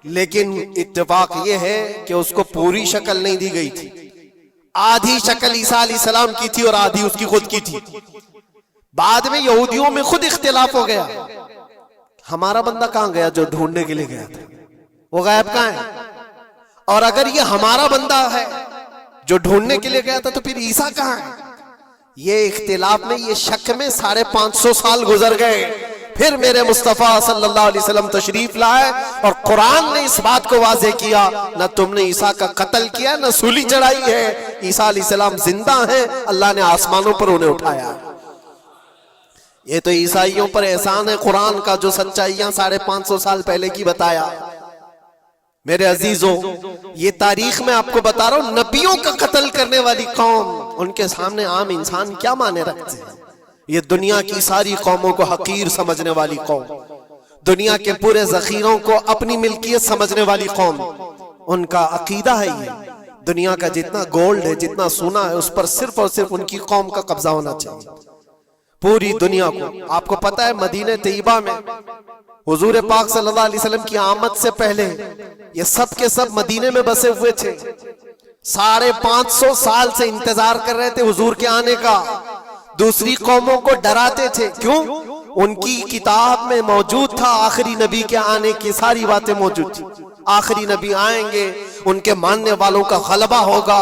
لیکن اتفاق یہ ہے کہ اس کو پوری شکل نہیں دی گئی تھی. آدھی شکل عیسیٰ علیہ السلام کی تھی اور آدھی اس کی خود کی تھی. بعد میں یہودیوں میں خود اختلاف ہو گیا، ہمارا بندہ کہاں گیا جو ڈھونڈنے کے لیے گیا تھا، وہ غائب کہاں ہے؟ اور اگر یہ ہمارا بندہ ہے جو ڈھونڈنے کے لیے گیا تھا تو پھر عیسیٰ کہاں ہے؟ یہ اختلاف میں، یہ شک میں 550 سال گزر گئے. پھر میرے مصطفیٰ صلی اللہ علیہ وسلم تشریف لائے اور قرآن نے اس بات کو واضح کیا، نہ تم نے عیسیٰ کا قتل کیا نہ سولی چڑھائی ہے. عیسیٰ علیہ السلام زندہ ہیں، اللہ نے آسمانوں پر انہیں اٹھایا. یہ تو عیسائیوں پر احسان ہے قرآن کا جو سچائیاں 550 سال پہلے کی بتایا. میرے عزیزوں، یہ تاریخ میں آپ کو بتا رہا ہوں، نبیوں کا قتل کرنے والی قوم، ان کے سامنے عام انسان کیا مانے رکھتے ہیں؟ یہ دنیا کی ساری قوموں کو حقیر سمجھنے والی قوم، دنیا کے پورے ذخیروں کو اپنی ملکیت سمجھنے والی قوم، ان کا عقیدہ ہے یہ دنیا کا جتنا گولڈ ہے، جتنا سونا ہے، اس پر صرف اور صرف ان کی قوم کا قبضہ ہونا چاہیے. پوری دنیا کو. آپ کو پتا ہے مدینہ طیبہ میں حضور پاک صلی اللہ علیہ وسلم کی آمد سے پہلے یہ سب کے سب مدینے میں بسے ہوئے تھے. 550 سال سے انتظار کر رہے تھے حضور کے آنے کا. دوسری قوموں کو ڈراتے تھے. کیوں؟ ان کی کتاب میں موجود تھا آخری نبی کے آنے کی ساری باتیں موجود تھی. آخری نبی آئیں گے، ان کے ماننے والوں کا غلبہ ہوگا،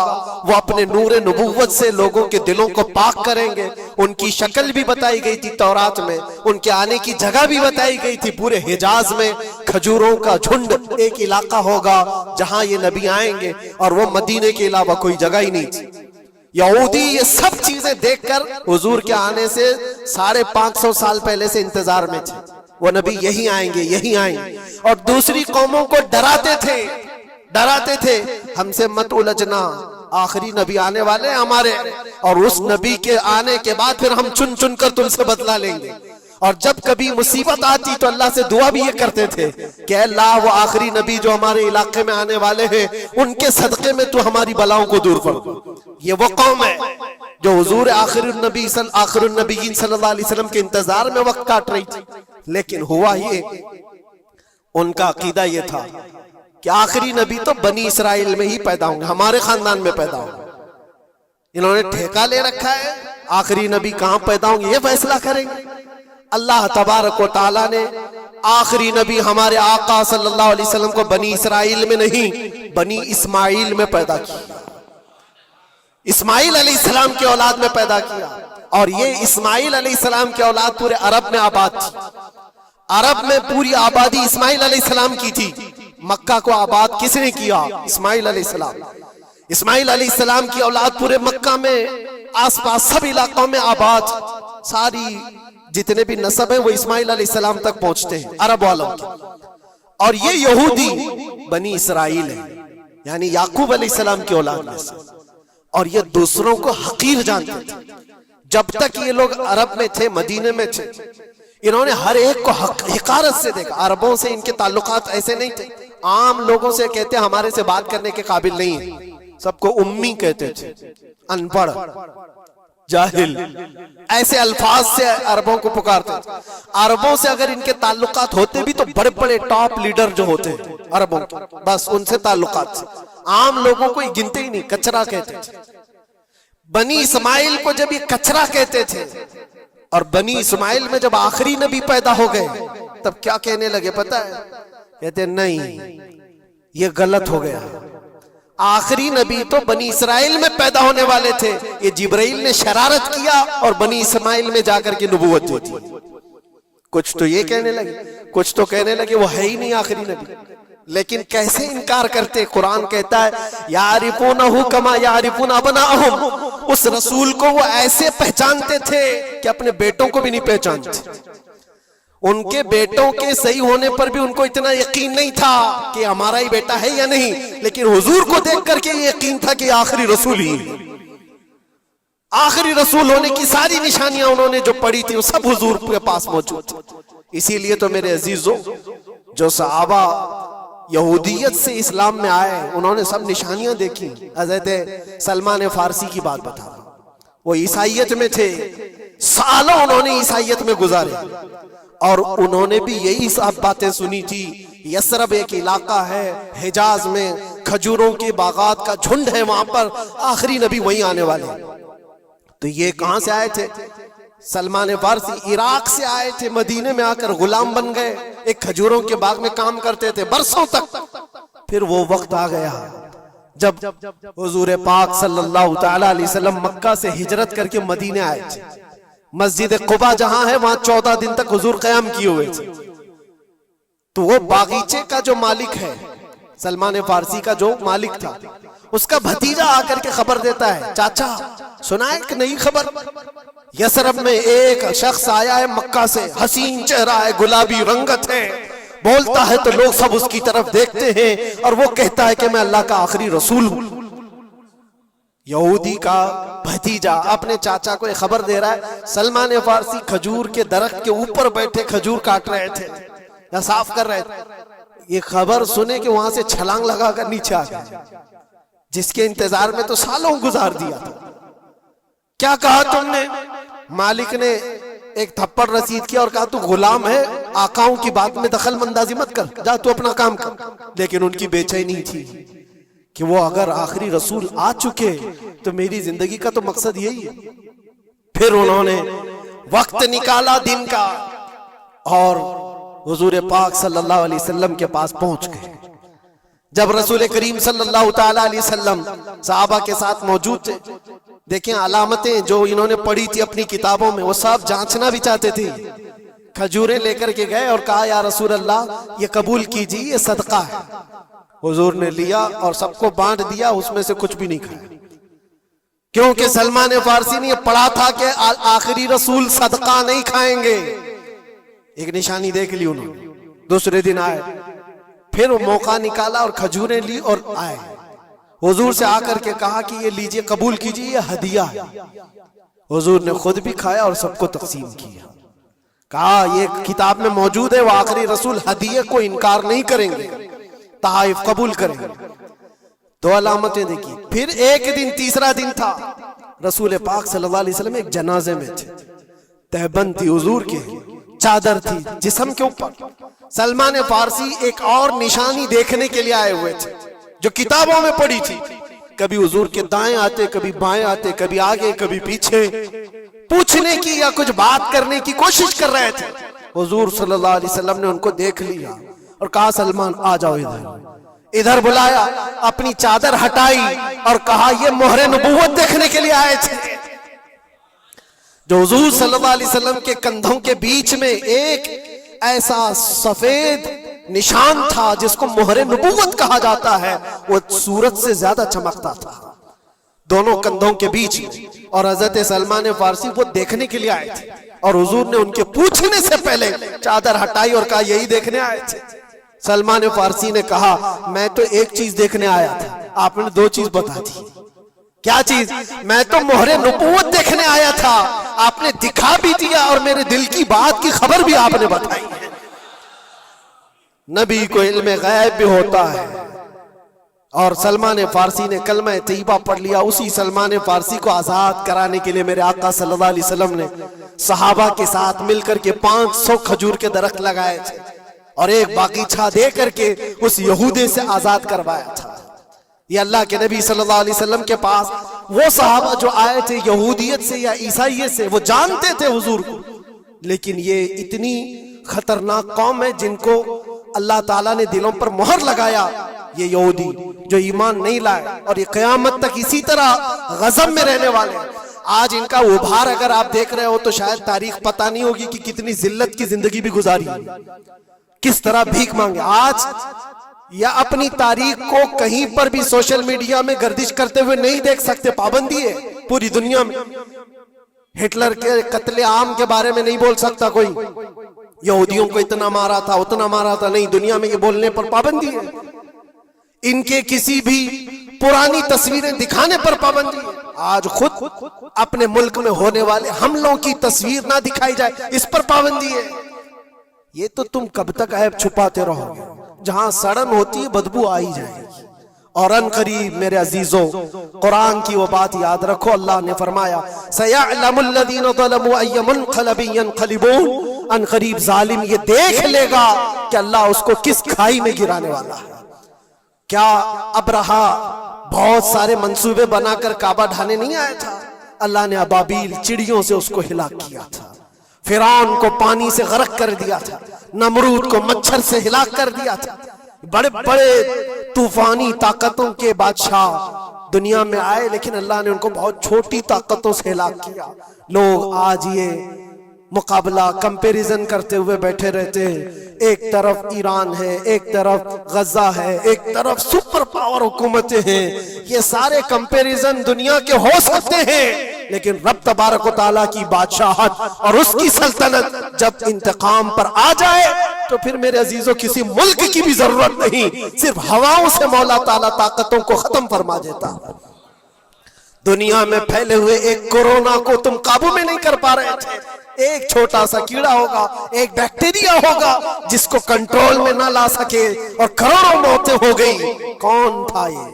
وہ اپنے نور نبوت سے لوگوں کے دلوں کو پاک کریں گے. ان کی شکل بھی بتائی گئی تھی تورات میں، ان کے آنے کی جگہ بھی بتائی گئی تھی. پورے حجاز میں کھجوروں کا جھنڈ ایک علاقہ ہوگا جہاں یہ نبی آئیں گے، اور وہ مدینے کے علاوہ کوئی جگہ ہی نہیں تھی. یہودی یہ سب چیزیں دیکھ کر حضور کے آنے سے 550 سال پہلے سے انتظار میں تھے. وہ نبی یہی آئیں گے، یہی آئیں گے. اور دوسری قوموں کو ڈراتے تھے ہم سے مت الجھنا، آخری نبی آنے والے ہمارے، اور اس نبی کے آنے کے بعد پھر ہم چن چن کر تم سے بدلہ لیں گے. اور جب کبھی مصیبت آتی تو اللہ سے دعا بھی یہ کرتے تھے کہ اے اللہ وہ آخری نبی جو ہمارے علاقے میں آنے والے ہیں ان کے صدقے میں تو ہماری بلاؤں کو دور کر دو۔ یہ وہ قوم ہے جو حضور آخر النبیین صلی اللہ علیہ وسلم کے انتظار میں وقت کاٹ رہی تھی، لیکن ہوا یہ ان کا عقیدہ یہ تھا کہ آخری نبی تو بنی اسرائیل میں ہی پیدا ہوں گے، ہمارے خاندان میں پیدا ہوں گے۔ انہوں نے ٹھیکہ لے رکھا ہے آخری نبی کہاں پیدا ہوں گے یہ فیصلہ کریں گے۔ اللہ تبارک و تعالیٰ نے آخری نبی ہمارے آقا صلی اللہ علیہ وسلم کو بنی اسرائیل میں نہیں بنی اسماعیل میں پیدا کیا، اسماعیل علیہ السلام کی اولاد میں پیدا کیا، اور یہ اسماعیل علیہ السلام کی اولاد پورے عرب میں آباد تھی۔ عرب میں پوری آبادی اسماعیل علیہ السلام کی تھی۔ مکہ کو آباد کس نے کیا؟ اسماعیل علیہ السلام۔ اسماعیل علیہ السلام کی اولاد پورے مکہ میں آس پاس سب علاقوں میں آباد، ساری جتنے بھی نسب ہیں وہ اسماعیل علیہ السلام تک پہنچتے ہیں عرب والوں کے۔ اور یہ یہودی بنی اسرائیل ہے، یعنی یعقوب علیہ السلام کی اولاد میں سے، اور یہ دوسروں کو حقیر جانتے تھے۔ جب تک یہ لوگ عرب میں تھے، مدینے میں تھے، انہوں نے ہر ایک کو حقارت سے دیکھا۔ عربوں سے ان کے تعلقات ایسے نہیں تھے، عام لوگوں سے کہتے ہمارے سے بات کرنے کے قابل نہیں ہیں، سب کو امی کہتے تھے، ان پڑھ، جاہل، ایسے الفاظ سے عربوں کو پکارتے تھے۔ عربوں سے اگر ان کے تعلقات ہوتے بھی تو بڑے بڑے ٹاپ لیڈر جو ہوتے ہیں عربوں کے، بس ان سے تعلقات سے، عام لوگوں کو یہ گنتے ہی نہیں، کچرا کہتے تھے۔ بنی اسماعیل کو جب یہ کچرا کہتے تھے، اور بنی اسماعیل میں جب آخری نبی پیدا ہو گئے تب کیا کہنے لگے پتہ ہے؟ کہتے نہیں، یہ غلط ہو گیا، آخری نبی تو بنی اسرائیل میں پیدا ہونے والے تھے، یہ جبرائیل نے شرارت کیا اور بنی اسماعیل میں جا کر کے نبوت دے دی۔ کچھ تو یہ کہنے لگے، کچھ تو کہنے لگے وہ ہے ہی نہیں آخری نبی۔ لیکن کیسے انکار کرتے؟ قرآن کہتا ہے یعرفونہ کما یعرفون ابناءہم، اس رسول کو وہ ایسے پہچانتے تھے کہ اپنے بیٹوں کو بھی نہیں پہچانتے۔ ان کے بیٹوں کے صحیح ہونے پر بھی ان کو اتنا یقین نہیں تھا کہ ہمارا ہی بیٹا ہے یا نہیں، لیکن حضور کو دیکھ کر کے یہ یقین تھا کہ آخری رسول ہی ہے۔ آخری رسول ہونے کی ساری نشانیاں انہوں نے جو پڑھی تھی وہ سب حضور کے پاس موجود تھی۔ اسی لیے تو میرے عزیزوں، جو صحابہ یہودیت سے اسلام میں آئے انہوں نے سب نشانیاں دیکھی۔ حضرت سلمان فارسی کی بات بتا رہا ہوں، وہ عیسائیت میں تھے، سالوں انہوں نے عیسائیت میں گزارے، اور انہوں نے بھی یہی سب باتیں سنی تھی۔ یثرب ایک علاقہ ہے حجاز میں، کھجوروں کے باغات کا جھنڈ ہے، وہاں پر آخری نبی وہیں آنے والے ہیں۔ تو یہ کہاں سے آئے تھے؟ سلمان فارسی عراق سے آئے تھے، مدینے میں آ کر غلام بن گئے، ایک کھجوروں کے باغ میں کام کرتے تھے برسوں تک۔ پھر وہ وقت آ گیا جب حضور پاک صلی اللہ تعالی علیہ وسلم مکہ سے ہجرت کر کے مدینے آئے تھے۔ مسجد قباء جہاں ہے وہاں 14 دن تک حضور قیام کیے ہوئے تھے۔ تو وہ باغیچے کا جو مالک ہے، سلمان فارسی کا جو مالک تھا، اس کا بھتیجا آ کر کے خبر دیتا ہے، چاچا سنا ایک نئی خبر، یثرب میں ایک شخص آیا ہے مکہ سے، حسین چہرہ ہے، گلابی رنگت ہے، بولتا ہے تو لوگ سب اس کی طرف دیکھتے ہیں، اور وہ کہتا ہے کہ میں اللہ کا آخری رسول ہوں۔ یہودی کا بھتیجا اپنے چاچا کو یہ خبر دے رہا ہے۔ سلمان فارسی کھجور کے درخت کے اوپر بیٹھے کھجور کاٹ رہے تھے یا صاف کر رہے تھے، یہ خبر سنے کہ وہاں سے چھلانگ لگا کر نیچے آ گئے، جس کے انتظار میں تو سالوں گزار دیا تھا۔ کیا کہا تم نے؟ مالک نے ایک تھپڑ رسید کیا اور کہا تو غلام ہے، آقاؤں کی بات میں دخل اندازی مت کر، جا تو اپنا کام کر۔ لیکن ان کی بے چینی تھی کہ وہ اگر آخری رسول آ چکے تو میری زندگی کا تو مقصد یہی ہے۔ پھر انہوں نے وقت نکالا دن کا اور حضور پاک صلی اللہ علیہ وسلم کے پاس پہنچ گئے۔ جب رسول کریم صلی اللہ تعالی علیہ وسلم صحابہ کے ساتھ موجود تھے، دیکھیں علامتیں جو انہوں نے پڑھی تھی اپنی کتابوں میں وہ سب جانچنا بھی چاہتے تھے۔ کھجوریں لے کر کے گئے اور کہا یا رسول اللہ یہ قبول کیجیے، یہ صدقہ ہے۔ حضور نے لیا اور سب کو بانٹ دیا، اس میں سے کچھ بھی نہیں کھایا، کیونکہ سلمان فارسی نے یہ پڑھا تھا کہ آخری رسول صدقہ نہیں کھائیں گے۔ ایک نشانی دیکھ لی انہوں نے۔ دوسرے دن آئے، پھر وہ موقع نکالا اور کھجوریں لی اور آئے، حضور سے آ کر کے کہا کہ یہ لیجئے، قبول کیجئے، یہ ہدیہ ہے۔ حضور نے خود بھی کھایا اور سب کو تقسیم کیا۔ کہا یہ کتاب میں موجود ہے، وہ آخری رسول ہدیے کو انکار نہیں کریں گے، تحائف قبول کریں گے۔ دو علامتیں دیکھی۔ پھر ایک دن، تیسرا دن تھا، رسول پاک صلی اللہ علیہ وسلم ایک جنازے میں تھے، تہبند تھی حضور کے، چادر تھی جسم کے اوپر۔ سلمان فارسی ایک اور نشانی دیکھنے کے لیے آئے ہوئے تھے جو کتابوں میں پڑھی تھی، کبھی حضور کے دائیں آتے، کبھی بائیں آتے، کبھی آگے کبھی پیچھے، پوچھنے کی یا کچھ بات کرنے کی کوشش کر رہے تھے۔ حضور صلی اللہ علیہ وسلم نے ان کو دیکھ لیا اور کہا سلمان آ جاؤ ادھر بلایا، اپنی چادر ہٹائی اور کہا یہ مہر نبوت دیکھنے کے لیے آئے تھے۔ جو حضور صلی اللہ علیہ وسلم کے کندھوں کے بیچ میں ایک ایسا سفید نشان تھا جس کو مہر نبوت کہا جاتا ہے، وہ سورج سے زیادہ چمکتا تھا دونوں کندھوں کے بیچ میں، اور حضرت سلمان فارسی وہ دیکھنے کے لیے آئے تھے، اور حضور نے ان کے پوچھنے سے پہلے چادر ہٹائی اور کہا یہی دیکھنے آئے تھے۔ سلمان فارسی نے کہا میں تو ایک چیز دیکھنے آیا تھا، آپ نے دو چیز بتا دی۔ کیا چیز؟ میں تو مہر نبوت دیکھنے آیا تھا، آپ نے دکھا بھی دیا اور میرے دل کی بات کی خبر بھی آپ نے بتائی ہے۔ نبی کو علم غیب بھی ہوتا ہے۔ اور سلمان فارسی نے کلمہ طیبہ پڑھ لیا۔ اسی سلمان فارسی کو آزاد کرانے کے لیے میرے آقا صلی اللہ علیہ وسلم نے صحابہ کے ساتھ مل کر کے 500 کھجور کے درخت لگائے تھے اور ایک باغیچہ دے کر کے اس یہودی سے آزاد کروایا تھا۔ یہ اللہ کے نبی صلی اللہ علیہ وسلم کے پاس وہ صحابہ جو آئے تھے یہودیت سے یا عیسائیت سے، وہ جانتے تھے حضور کو، لیکن یہ اتنی خطرناک قوم ہے جن کو اللہ تعالیٰ نے دلوں پر مہر لگایا، یہ یہودی جو ایمان نہیں لائے، اور یہ قیامت تک اسی طرح غضب میں رہنے والے ہیں۔ آج ان کا ابھار اگر آپ دیکھ رہے ہو تو شاید تاریخ پتہ نہیں ہوگی کہ کتنی ذلت کی زندگی بھی گزاری، کس طرح بھیک مانگے۔ آج یا اپنی تاریخ کو کہیں پر بھی سوشل میڈیا میں گردش کرتے ہوئے نہیں دیکھ سکتے، پابندی ہے پوری دنیا میں۔ ہٹلر کے قتل عام کے بارے میں نہیں بول سکتا کوئی، یہودیوں کو اتنا مارا تھا اتنا مارا تھا، نہیں، دنیا میں یہ بولنے پر پابندی ہے۔ ان کے کسی بھی پرانی تصویریں دکھانے پر پابندی ہے۔ آج خود اپنے ملک میں ہونے والے حملوں کی تصویر نہ دکھائی جائے، اس پر پابندی ہے۔ یہ تو تم کب تک عیب چھپاتے رہو گے؟ جہاں سڑن ہوتی ہے بدبو آئی جائے گی۔ اور ان قریب میرے عزیزوں قرآن کی وہ بات یاد رکھو، اللہ نے فرمایا سَيَعْلَمُ الَّذِينَ ظَلَمُوا أَيَّ مُنْقَلَبٍ يَنْقَلِبُونَ، ان قریب ظالم یہ دیکھ لے گا کہ اللہ اس کو کس کھائی میں گرانے والا ہے۔ کیا ابرہا بہت سارے منصوبے بنا کر کعبہ ڈھانے نہیں آیا تھا؟ اللہ نے ابابیل چڑیوں سے اس کو ہلاک کیا تھا، فرعون کو پانی سے غرق کر دیا تھا، نمرود کو مچھر سے ہلاک کر دیا تھا۔ بڑے بڑے طوفانی طاقتوں کے بادشاہ دنیا میں آئے، لیکن اللہ نے ان کو بہت چھوٹی طاقتوں سے ہلاک کیا۔ لوگ آج یہ مقابلہ کمپیریزن کرتے ہوئے بیٹھے رہتے ہیں، ایک طرف ایران ہے، ایک طرف غزہ ہے، ایک طرف سپر پاور حکومتیں ہیں۔ یہ سارے کمپیریزن دنیا کے ہو سکتے ہیں، لیکن رب تبارک و تعالیٰ کی بادشاہت اور اس کی سلطنت جب انتقام پر آ جائے تو پھر میرے عزیزوں کسی ملک کی بھی ضرورت نہیں، صرف ہواؤں سے مولا تعالیٰ طاقتوں کو ختم فرما دیتا۔ دنیا میں پھیلے ہوئے ایک کورونا کو تم قابو میں نہیں کر پا رہے تھے، ایک چھوٹا سا کیڑا ہوگا، ایک بیکٹیریا ہوگا جس کو کنٹرول میں نہ لا سکے اور کروڑوں موتیں ہو گئی۔ کون تھا یہ؟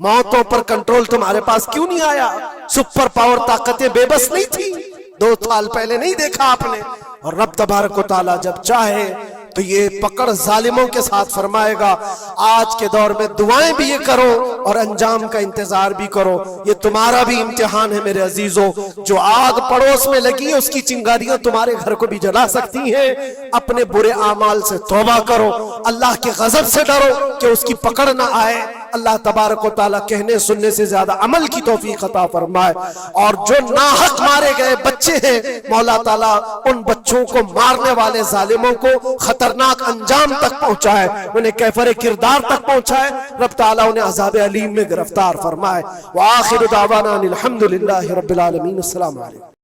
موتوں پر کنٹرول تمہارے پاس کیوں نہیں آیا؟ سپر پاور طاقتیں بے بس نہیں تھی؟ 2 سال پہلے نہیں دیکھا آپ نے؟ اور رب تبارک و تعالیٰ جب چاہے تو یہ پکڑ ظالموں کے ساتھ فرمائے گا۔ آج کے دور میں دعائیں بھی یہ کرو اور انجام کا انتظار بھی کرو۔ یہ تمہارا بھی امتحان ہے میرے عزیزوں، جو آگ پڑوس میں لگی ہے اس کی چنگاریاں تمہارے گھر کو بھی جلا سکتی ہیں۔ اپنے برے اعمال سے توبہ کرو، اللہ کے غضب سے ڈرو کہ اس کی پکڑ نہ آئے۔ اللہ تبارک و تعالیٰ کہنے سننے سے زیادہ عمل کی توفیق عطا فرمائے۔ اور جو ناحق مارے گئے بچے ہیں، مولا تعالیٰ ان بچوں کو مارنے والے ظالموں کو خطرناک انجام تک پہنچائے، انہیں کیفر کردار تک پہنچائے۔ رب تعالیٰ انہیں عذاب علیم میں گرفتار فرمائے۔ وآخر دعوانا الحمدللہ رب العالمین۔ السلام علیکم۔